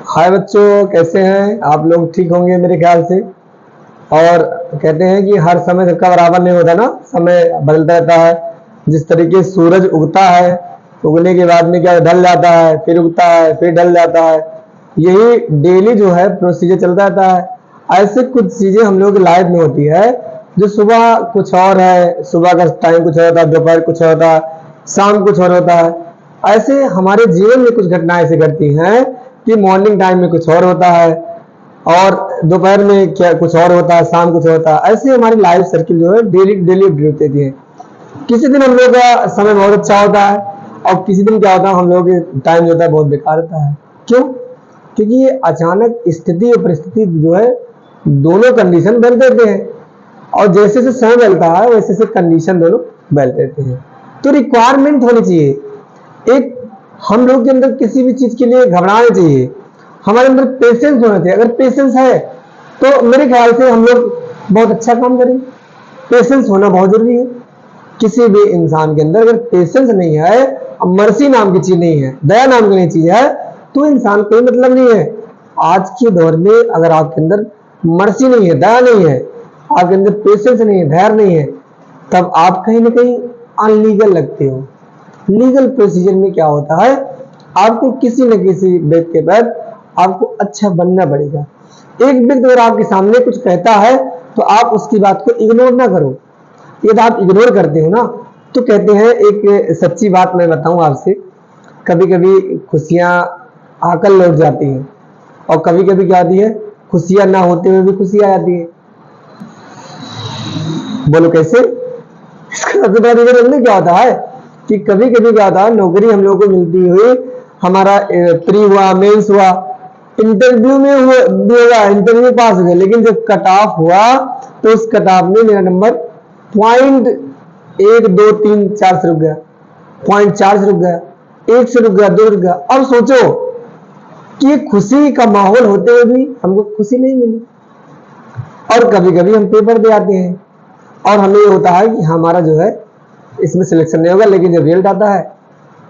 हाय बच्चों, कैसे हैं आप लोग? ठीक होंगे मेरे ख्याल से। और कहते हैं कि हर समय सबका बराबर नहीं होता ना, समय बदलता रहता है। जिस तरीके से सूरज उगता है, उगने के बाद में क्या ढल जाता है, फिर उगता है, फिर ढल जाता है। यही डेली जो है प्रोसीजर चलता रहता है। ऐसे कुछ चीजें हम लोग की लाइफ में होती है, जो सुबह कुछ और है, सुबह का टाइम कुछ और होता है, दोपहर कुछ और होता है, शाम कुछ और होता है। ऐसे हमारे जीवन में कुछ घटनाएं ऐसी घटती हैं कि मॉर्निंग टाइम में कुछ और होता है, और दोपहर में क्या कुछ और होता है, शाम कुछ होता है। ऐसे हमारी लाइफ सर्किल जो है डेली डेली अपडेट होती है। किसी दिन हम लोग का समय बहुत अच्छा होता है, और किसी दिन क्या होता है, हम लोग टाइम जो होता है बहुत बेकार होता है। क्यों? क्योंकि ये अचानक स्थिति और परिस्थिति जो है, दोनों कंडीशन बदल देते हैं। और जैसे जैसे समय बदलता है वैसे वैसे कंडीशन दोनों बदल देते हैं। तो रिक्वायरमेंट होनी चाहिए एक, हम लोग के अंदर किसी भी चीज के लिए घबराना चाहिए, हमारे अंदर पेशेंस होना चाहिए। अगर पेशेंस है तो मेरे ख्याल से हम लोग बहुत अच्छा काम करेंगे। पेशेंस होना बहुत जरूरी है किसी भी इंसान के अंदर। अगर पेशेंस नहीं है, मर्सी नाम की चीज नहीं है, दया नाम की चीज है, तो इंसान कोई मतलब नहीं है। आज के दौर में अगर आपके अंदर मर्सी नहीं है, दया नहीं है, आपके अंदर पेशेंस नहीं है, धैर्य नहीं है, तब आप कहीं ना कहीं अनलीगल लगते हो। लीगल प्रोसीजर में क्या होता है, आपको किसी न किसी व्यक्ति के बाद आपको अच्छा बनना पड़ेगा। एक व्यक्ति अगर आपके सामने कुछ कहता है तो आप उसकी बात को इग्नोर ना करो। यदि आप इग्नोर करते हो ना, तो कहते हैं, एक सच्ची बात मैं बताऊं आपसे, कभी कभी खुशियां आकर लौट जाती हैं, और कभी कभी क्या होती है, खुशियां ना होते हुए भी खुशी आ जाती है। बोलो कैसे? इसका सबसे बड़ा रीजन क्या होता है कि कभी कभी क्या होता है, नौकरी हम लोगों को मिलती हुई, हमारा प्री हुआ, मेंस हुआ, इंटरव्यू में हुआ भी होगा, इंटरव्यू पास हो गया, लेकिन जब कट ऑफ हुआ तो उस कट ऑफ में मेरा नंबर पॉइंट 1 2 3 4 से रुक गया, पॉइंट 4 से रुक गया, 1 से रुक गया, 2 रुक गया। अब सोचो कि खुशी का माहौल होते हुए भी हमको खुशी नहीं मिली। और कभी कभी हम पेपर दे आते हैं और हमें ये होता है कि हमारा जो है इसमें सिलेक्शन नहीं होगा, लेकिन जब रिजल्ट आता है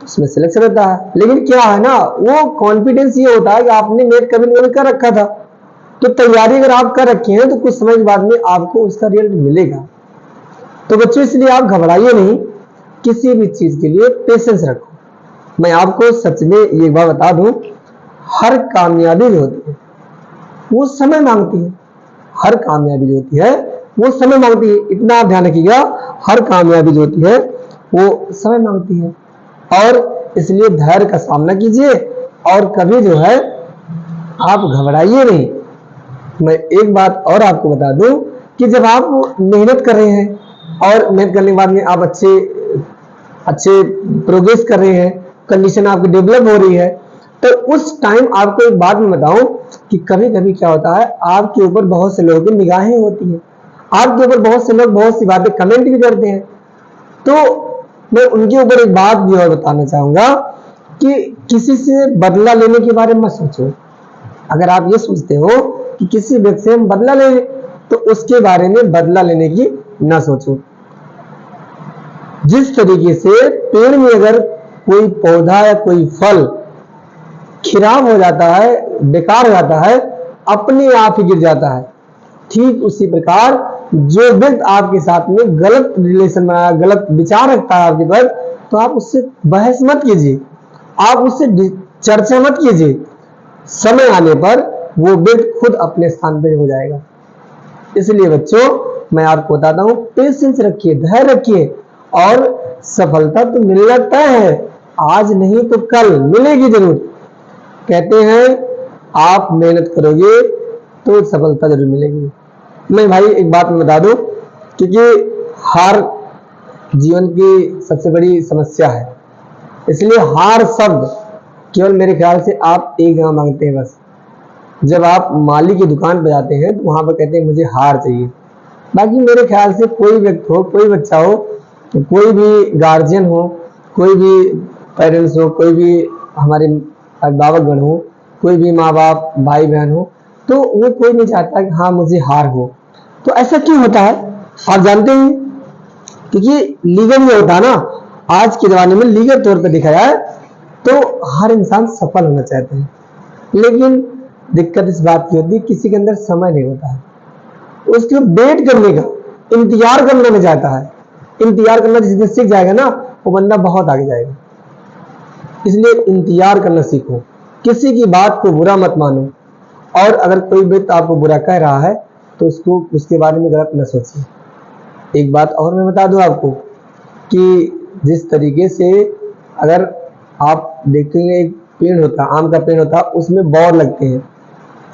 तो उसमें सिलेक्शन होता है। लेकिन क्या है ना, वो कॉन्फिडेंस ये होता है कि आपने नेट कभी नहीं कर रखा था, तो तैयारी अगर आप कर रखे हैं तो कुछ समय के बाद में आपको उसका रिजल्ट मिलेगा। तो बच्चों, इसलिए आप घबराइए नहीं, किसी भी चीज के लिए पेशेंस रखो। मैं आपको सच में ये बात बता दूं, हर कामयाबी जो होती है वो समय मांगती है। हर कामयाबी जो होती है वो समय मांगती है, इतना आप ध्यान रखिएगा। हर कामयाबी जो होती है वो समय मांगती है, और इसलिए धैर्य का सामना कीजिए, और कभी जो है आप घबराइए नहीं। मैं एक बात और आपको बता दूं कि जब आप मेहनत कर रहे हैं, और मेहनत करने के बाद में आप अच्छे प्रोग्रेस कर रहे हैं, कंडीशन आपकी डेवलप हो रही है, तो उस टाइम आपको एक बात मैं बताऊं कि कभी कभी क्या होता है, आपके ऊपर बहुत से लोगों की निगाहें होती हैं, आपके ऊपर बहुत से लोग बहुत सी बातें कमेंट भी करते हैं। तो मैं उनके ऊपर एक बात भी और बताना चाहूंगा कि किसी से बदला लेने के बारे में मत सोचो। अगर आप ये सोचते हो कि किसी व्यक्ति से हम बदला ले, तो उसके बारे में बदला लेने की ना सोचो। जिस तरीके से पेड़ में अगर कोई पौधा या कोई फल खराब हो जाता है, बेकार हो जाता है, अपने आप ही गिर जाता है, ठीक उसी प्रकार जो व्यक्ति आपके साथ में गलत रिलेशन बनाया, गलत विचार रखता है आपके पर, तो आप उससे बहस मत कीजिए, आप उससे चर्चा मत कीजिए। समय आने पर वो व्यक्ति खुद अपने स्थान पर हो जाएगा। इसलिए बच्चों, मैं आपको बताता हूं, पेशेंस रखिए, धैर्य रखिए, और सफलता तो मिलना तय है, आज नहीं तो कल मिलेगी जरूर। कहते हैं आप मेहनत करोगे तो सफलता जरूर मिलेगी। मैं भाई एक बात मैं बता दूं, क्योंकि हार जीवन की सबसे बड़ी समस्या है, इसलिए हार शब्द केवल मेरे ख्याल से आप एक जगह मांगते हैं बस। जब आप माली की दुकान पर जाते हैं तो वहां पर कहते हैं मुझे हार चाहिए। बाकी मेरे ख्याल से कोई व्यक्ति हो, कोई बच्चा हो, कोई भी गार्जियन हो, कोई भी पेरेंट्स हो, कोई भी हमारे अभिभावकगण हो, कोई भी माँ बाप भाई बहन हो, तो वो कोई नहीं चाहता कि हाँ मुझे हार हो। तो ऐसा क्यों होता है आप जानते हैं? क्योंकि लीगल ये होता है ना, आज के जमाने में लीगल तौर पर देखा जाए तो हर इंसान सफल होना चाहता है, लेकिन दिक्कत इस बात की होती है किसी के अंदर समय नहीं होता है, उसको वेट करने का, इंतजार करने में जाता है। इंतजार करना जिस दिन सीख जाएगा ना, वो बंदा बहुत आगे जाएगा। इसलिए इंतजार करना सीखो, किसी की बात को बुरा मत मानो, और अगर कोई व्यक्ति आपको बुरा कह रहा है तो उसको उसके बारे में गलत न सोचिए। एक बात और मैं बता दूं आपको कि जिस तरीके से अगर आप देखेंगे एक पेड़ होता है, आम का पेड़ होता है, उसमें बौर लगते हैं,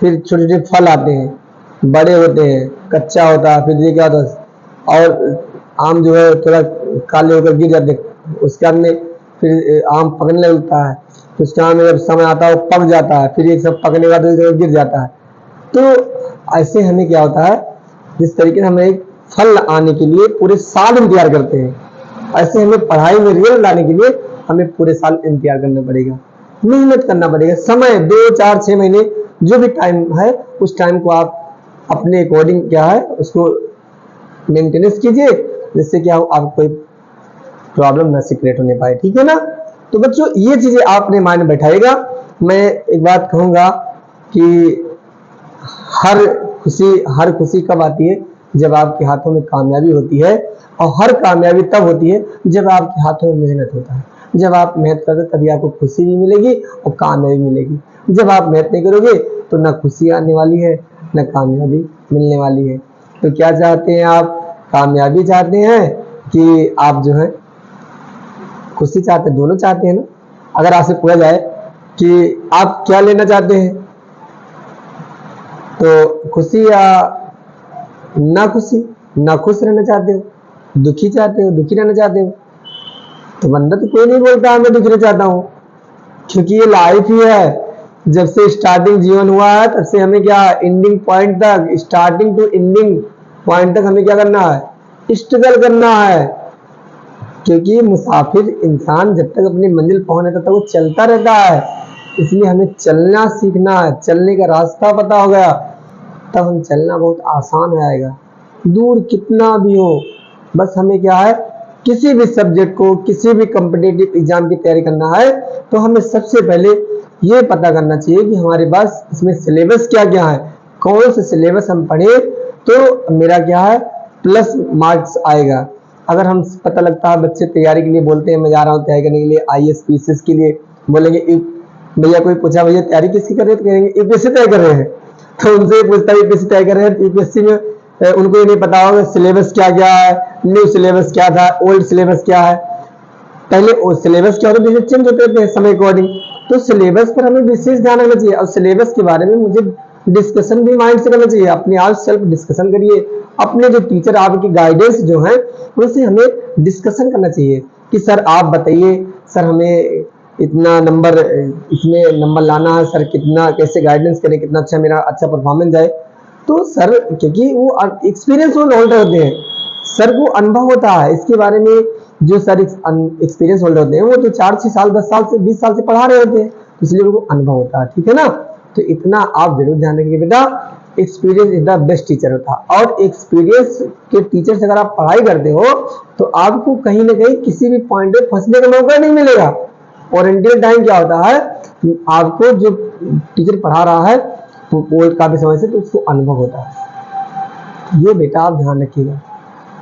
फिर छोटे छोटे फल आते हैं, बड़े होते हैं, कच्चा होता है, फिर ये क्या होता है, और आम जो है थोड़ा काले होकर गिर जाते हैं, उसके बाद में फिर आम पकने लगता है, तो उसके बाद में जब समय आता है वो पक जाता है, फिर ये सब पकने के बाद गिर जाता है। तो ऐसे हमें क्या होता है, जिस तरीके से हमें एक फल आने के लिए पूरे साल इंतजार करते हैं, ऐसे हमें पढ़ाई में रिजल्ट लाने के लिए हमें पूरे साल इंतजार करना पड़ेगा, मेहनत करना पड़ेगा। समय 2, 4, 6 महीने जो भी टाइम है, उस टाइम को आप अपने अकॉर्डिंग क्या है उसको मेंटेनेंस कीजिए, जिससे कि आप कोई प्रॉब्लम ना क्रिएट होने पाए। ठीक है ना। तो बच्चों ये चीजें आपने माइंड में बैठाइएगा। मैं एक बात कहूंगा कि हर खुशी कब आती है, जब आपके हाथों में कामयाबी होती है, और हर कामयाबी तब होती है जब आपके हाथों में मेहनत होता है। जब आप मेहनत करते तभी आपको खुशी भी मिलेगी और कामयाबी मिलेगी। जब आप मेहनत नहीं करोगे तो ना खुशी आने वाली है ना कामयाबी मिलने वाली है। तो क्या चाहते हैं आप, कामयाबी चाहते हैं कि आप जो है खुशी चाहते हैं? दोनों चाहते हैं ना। अगर आपसे पूछा जाए कि आप क्या लेना चाहते हैं, तो खुशी या ना खुशी, ना खुश रहना चाहते हो, दुखी चाहते हो, दुखी रहना चाहते हो? तो बंदा तो कोई नहीं बोलता मैं दुखी रहना चाहता हूं, क्योंकि ये लाइफ ही है। जब से स्टार्टिंग जीवन हुआ है तब से हमें क्या, एंडिंग पॉइंट तक, स्टार्टिंग टू एंडिंग पॉइंट तक हमें क्या करना है, स्ट्रगल करना है। क्योंकि मुसाफिर इंसान जब तक अपनी मंजिल पहुंचने तक वो चलता रहता है, इसलिए हमें चलना सीखना है। चलने का रास्ता पता हो गया तब हम चलना बहुत आसान हो जाएगा, दूर कितना भी हो। बस हमें क्या है, किसी भी सब्जेक्ट को, किसी भी कॉम्पिटिटिव एग्जाम की तैयारी करना है तो हमें सबसे पहले ये पता करना चाहिए कि हमारे पास इसमें सिलेबस क्या क्या है, कौन से सिलेबस हम पढ़े तो मेरा क्या है प्लस मार्क्स आएगा। अगर हम पता लगता है, बच्चे तैयारी के लिए बोलते हैं मैं जा रहा हूँ तैयारी करने के लिए IAS PCS के लिए, बोलेंगे भैया कोई पूछा भैया तैयारी किसकी कर रहे हैं, तो कहेंगे यूपीएससी तैयारी कर रहे हैं। तो उनसे पूछता है यूपीएससी तैयारी कर रहे हैं, यूपीएससी में उनको ये नहीं पता होगा सिलेबस क्या क्या है, न्यू सिलेबस क्या था, ओल्ड सिलेबस क्या है। पहले सिलेबस क्या होता है, चेंज होते रहते हैं समय अकॉर्डिंग। तो सिलेबस पर हमें विशेष ध्यान रखना चाहिए, और सिलेबस के बारे में मुझे डिस्कशन भी माइंड से करना चाहिए। अपने आप सेल्फ डिस्कशन करिए, अपने जो टीचर आपकी गाइडेंस जो है उनसे हमें डिस्कशन करना चाहिए कि सर आप बताइए, सर हमें इतना नंबर, इसमें नंबर लाना है सर, कितना कैसे गाइडेंस करें, कितना अच्छा मेरा अच्छा परफॉर्मेंस जाए। तो सर क्योंकि वो एक्सपीरियंस होल्डर होते हैं, सर को अनुभव होता है इसके बारे में। जो सर एक्सपीरियंस होल्डर होते हैं वो तो 4, 6 साल, 10 साल से 20 साल से पढ़ा रहे होते हैं, इसलिए उनको अनुभव होता है। ठीक है ना। तो इतना आप जरूर ध्यान रखिए बेटा, experience is the best teacher होता है। और एक्सपीरियंस के टीचर से अगर आप पढ़ाई करते हो तो आपको कहीं ना कहीं किसी भी पॉइंट पे फंसने का मौका नहीं मिलेगा। ओरिएंटल टाइम क्या होता है, आपको जो टीचर पढ़ा रहा है वो काफी समय से, तो उसको अनुभव होता है। ये बेटा आप ध्यान रखिएगा,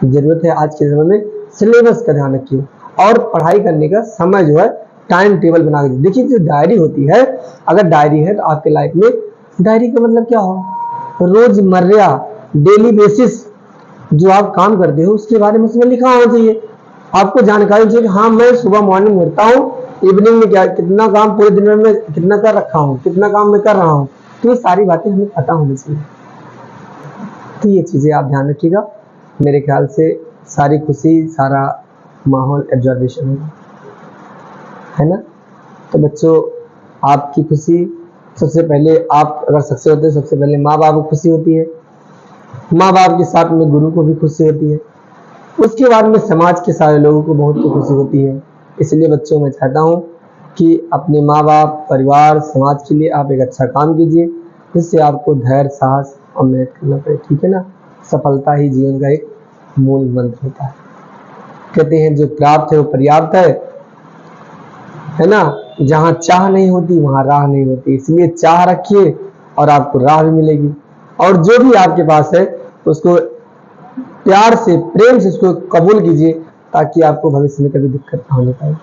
जरूरत है आज के समय में सिलेबस का ध्यान रखिए, और पढ़ाई करने का समय जो है टाइम टेबल बना के देखिए। जो डायरी होती है, अगर डायरी है तो आपके लाइफ में डायरी का मतलब क्या हो, रोजमर्रा डेली बेसिस जो आप काम करते हो उसके बारे में उसमें लिखा होना चाहिए। आपको जानकारी चाहिए कि हाँ मैं सुबह मॉर्निंग में उठता हूँ, इवनिंग में क्या कितना काम पूरे दिन में मैं कितना कर रखा हूँ, कितना काम मैं कर रहा हूँ, तो ये सारी बातें हमें पता होनी चाहिए। तो ये चीजें आप ध्यान रखिएगा। मेरे ख्याल से सारी खुशी, सारा माहौल एब्जॉर्बेशन होगा, है ना। तो बच्चों आपकी खुशी सबसे पहले, आप अगर सक्सेस होते हैं सबसे पहले माँ बाप को खुशी होती है, माँ बाप के साथ में गुरु को भी खुशी होती है, उसके बाद में समाज के सारे लोगों को बहुत खुशी होती है। इसलिए बच्चों मैं चाहता हूँ कि अपने माँ बाप, परिवार, समाज के लिए आप एक अच्छा काम कीजिए, जिससे आपको धैर्य, साहस और मेहनत करना पड़े। ठीक है ना। सफलता ही जीवन का एक मूल मंत्र होता है। कहते हैं जो प्राप्त है वो पर्याप्त है ना। जहाँ चाह नहीं होती वहाँ राह नहीं होती, इसलिए चाह रखिए और आपको राह भी मिलेगी। और जो भी आपके पास है उसको प्यार से, प्रेम से उसको कबूल कीजिए, ताकि आपको भविष्य में कभी दिक्कत ना होने पाए।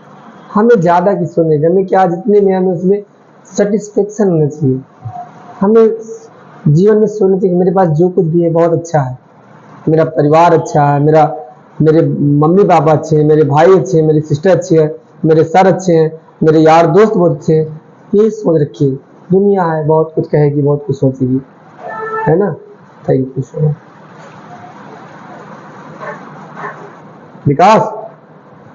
हमें ज़्यादा की सोचने की, हमें क्या जितने में हमें उसमें सेटिस्फेक्शन होना चाहिए। हमें जीवन में सोचना चाहिए कि मेरे पास जो कुछ भी है बहुत अच्छा है, मेरा परिवार अच्छा है, मेरे मम्मी पापा अच्छे हैं, मेरे भाई अच्छे हैं, मेरी सिस्टर अच्छी है, मेरे सर अच्छे हैं, मेरे यार दोस्त बहुत अच्छे हैं। ये सोच रखिए, दुनिया है बहुत कुछ कहेगी, बहुत कुछ सोचेगी, है ना। Thank you so much. Vikas.